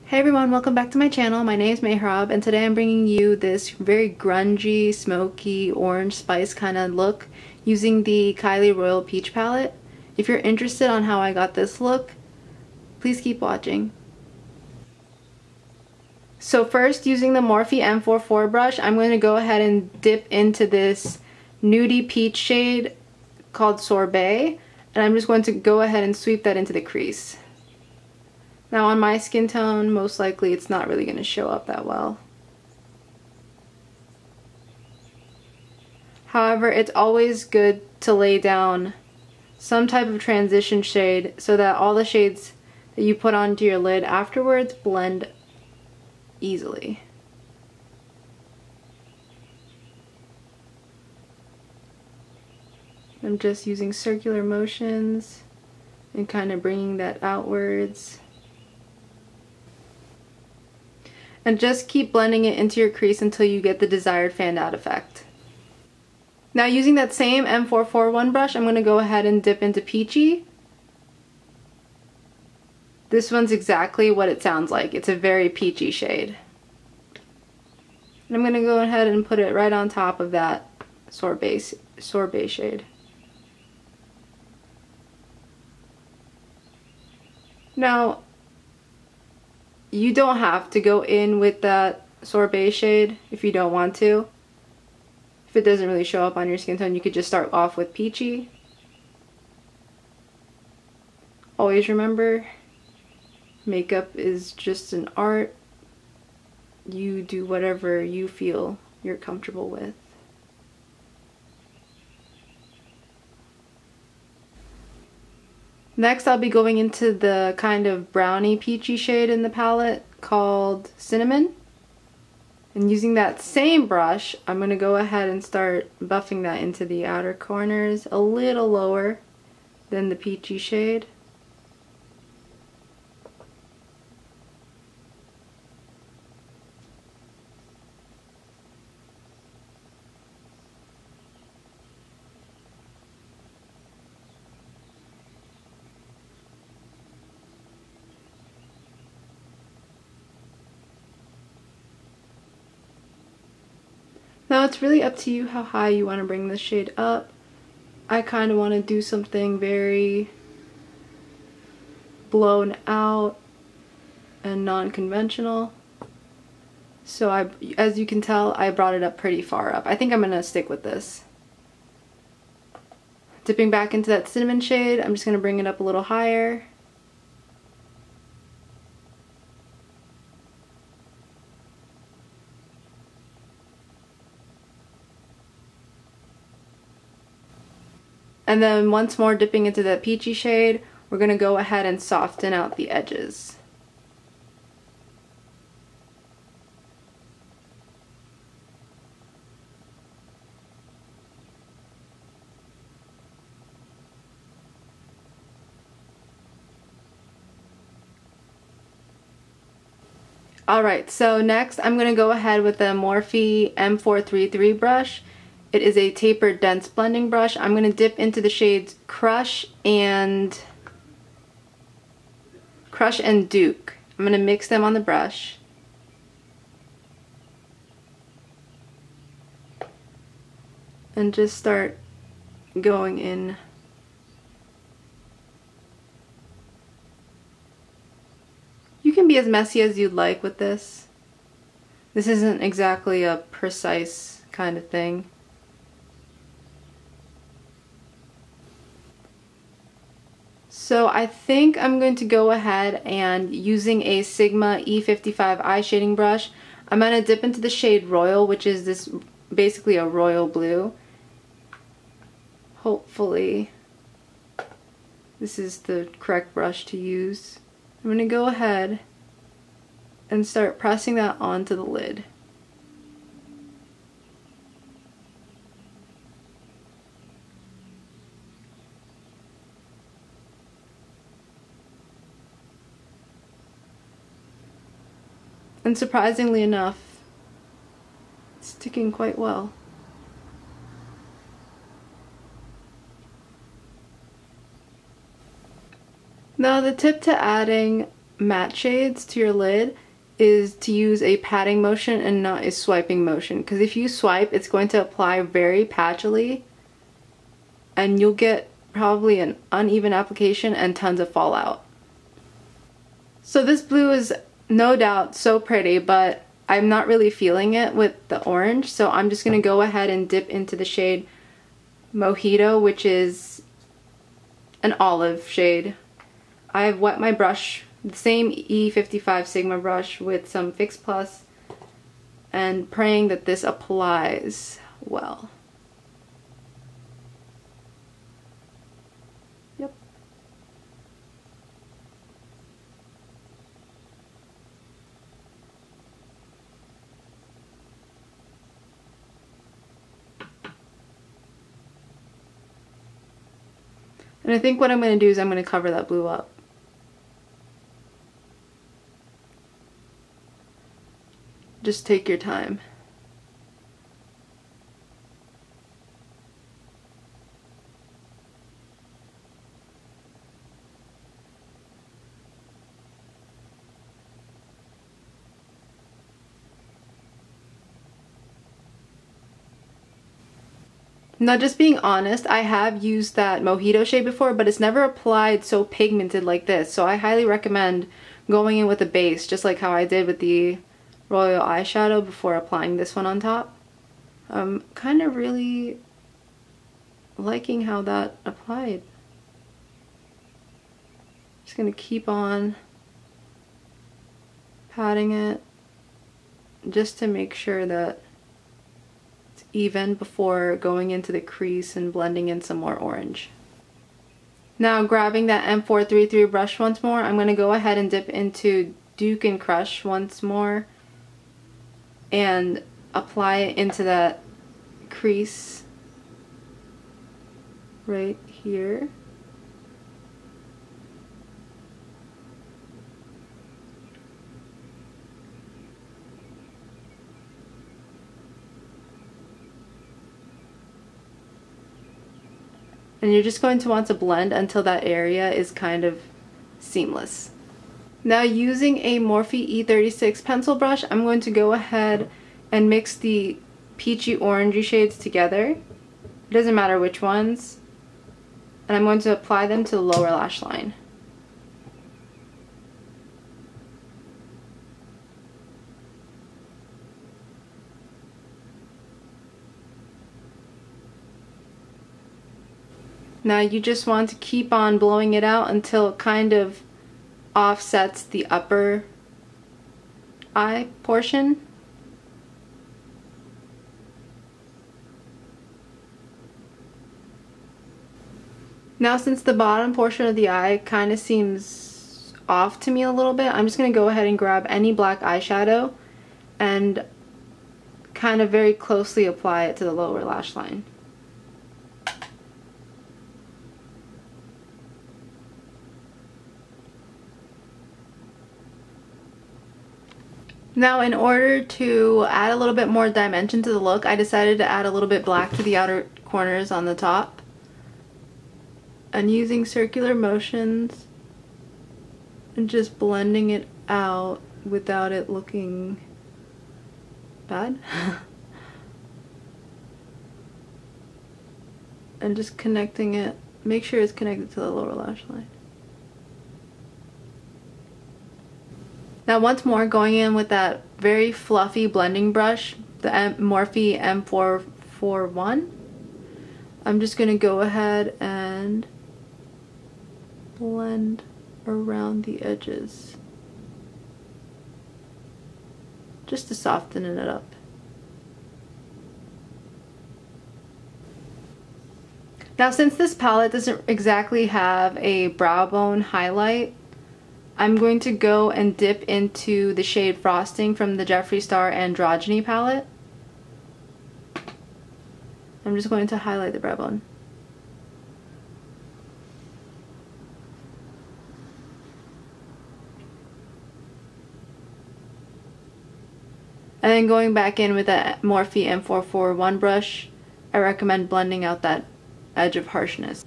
Hey everyone, welcome back to my channel. My name is Mehrab and today I'm bringing you this very grungy, smoky, orange spice kind of look using the Kylie Royal Peach palette. If you're interested on how I got this look, please keep watching. So first, using the Morphe M44 brush, I'm going to go ahead and dip into this nudie peach shade called Sorbet, and I'm just going to go ahead and sweep that into the crease. Now on my skin tone, most likely it's not really going to show up that well. However, it's always good to lay down some type of transition shade so that all the shades that you put onto your lid afterwards blend easily. I'm just using circular motions and kind of bringing that outwards. And just keep blending it into your crease until you get the desired fanned out effect. Now using that same M441 brush, I'm going to go ahead and dip into Peachy. This one's exactly what it sounds like. It's a very peachy shade. And I'm going to go ahead and put it right on top of that Sorbet shade. Now, you don't have to go in with that Sorbet shade if you don't want to. If it doesn't really show up on your skin tone, you could just start off with Peachy. Always remember, makeup is just an art. You do whatever you feel you're comfortable with. Next, I'll be going into the kind of brownie peachy shade in the palette called Cinnamon. And using that same brush, I'm going to go ahead and start buffing that into the outer corners a little lower than the peachy shade. Now it's really up to you how high you want to bring this shade up. I kind of want to do something very blown out and non-conventional. So as you can tell, I brought it up pretty far up. I think I'm going to stick with this. Dipping back into that cinnamon shade, I'm just going to bring it up a little higher. And then once more dipping into that peachy shade, we're going to go ahead and soften out the edges. Alright, so next I'm going to go ahead with the Morphe M433 brush. It is a tapered dense blending brush. I'm going to dip into the shades Crush and Duke. I'm going to mix them on the brush. And just start going in. You can be as messy as you'd like with this. This isn't exactly a precise kind of thing. So I think I'm going to go ahead and using a Sigma E55 eye shading brush, I'm going to dip into the shade Royal, which is this basically a royal blue. Hopefully this is the correct brush to use. I'm going to go ahead and start pressing that onto the lid. And surprisingly enough, it's sticking quite well. Now the tip to adding matte shades to your lid is to use a patting motion and not a swiping motion, because if you swipe, it's going to apply very patchily and you'll get probably an uneven application and tons of fallout. So this blue is no doubt so pretty, but I'm not really feeling it with the orange, so I'm just going to go ahead and dip into the shade Mojito, which is an olive shade. I've wet my brush, the same E55 Sigma brush, with some Fix Plus, and praying that this applies well. Yep. And I think what I'm going to do is I'm going to cover that blue up. Just take your time. Now, just being honest, I have used that Mojito shade before, but it's never applied so pigmented like this. So I highly recommend going in with a base, just like how I did with the Royal eyeshadow before applying this one on top. I'm kind of really liking how that applied. Just gonna keep on patting it just to make sure that it's even before going into the crease and blending in some more orange. Now, grabbing that M433 brush once more, I'm gonna go ahead and dip into Duke and Crush once more and apply it into that crease right here. And you're just going to want to blend until that area is kind of seamless. Now, using a Morphe E36 pencil brush, I'm going to go ahead and mix the peachy orangey shades together. It doesn't matter which ones. And I'm going to apply them to the lower lash line. Now you just want to keep on blowing it out until it kind of offsets the upper eye portion. Now, since the bottom portion of the eye kind of seems off to me a little bit, I'm just going to go ahead and grab any black eyeshadow and kind of very closely apply it to the lower lash line. Now, in order to add a little bit more dimension to the look, I decided to add a little bit black to the outer corners on the top. And using circular motions and just blending it out without it looking bad. And just connecting it, make sure it's connected to the lower lash line. Now, once more, going in with that very fluffy blending brush, the Morphe M441, I'm just going to go ahead and blend around the edges just to soften it up. Now, since this palette doesn't exactly have a brow bone highlight, I'm going to go and dip into the shade Frosting from the Jeffree Star Androgyny palette. I'm just going to highlight the brow bone. And then going back in with that Morphe M441 brush, I recommend blending out that edge of harshness.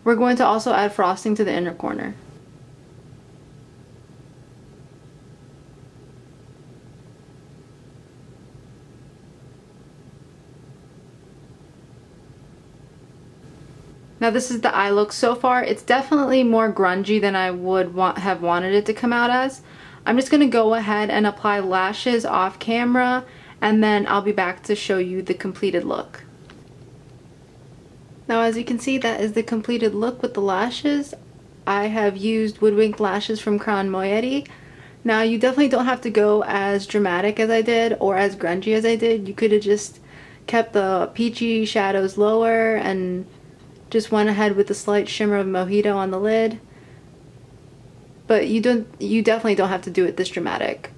We're going to also add frosting to the inner corner. Now this is the eye look so far. It's definitely more grungy than I would have wanted it to come out as. I'm just going to go ahead and apply lashes off camera, and then I'll be back to show you the completed look. Now as you can see, that is the completed look with the lashes. I have used Woodwinked lashes from Crown Moetti. Now you definitely don't have to go as dramatic as I did or as grungy as I did. You could have just kept the peachy shadows lower and just went ahead with the slight shimmer of Mojito on the lid. But you definitely don't have to do it this dramatic.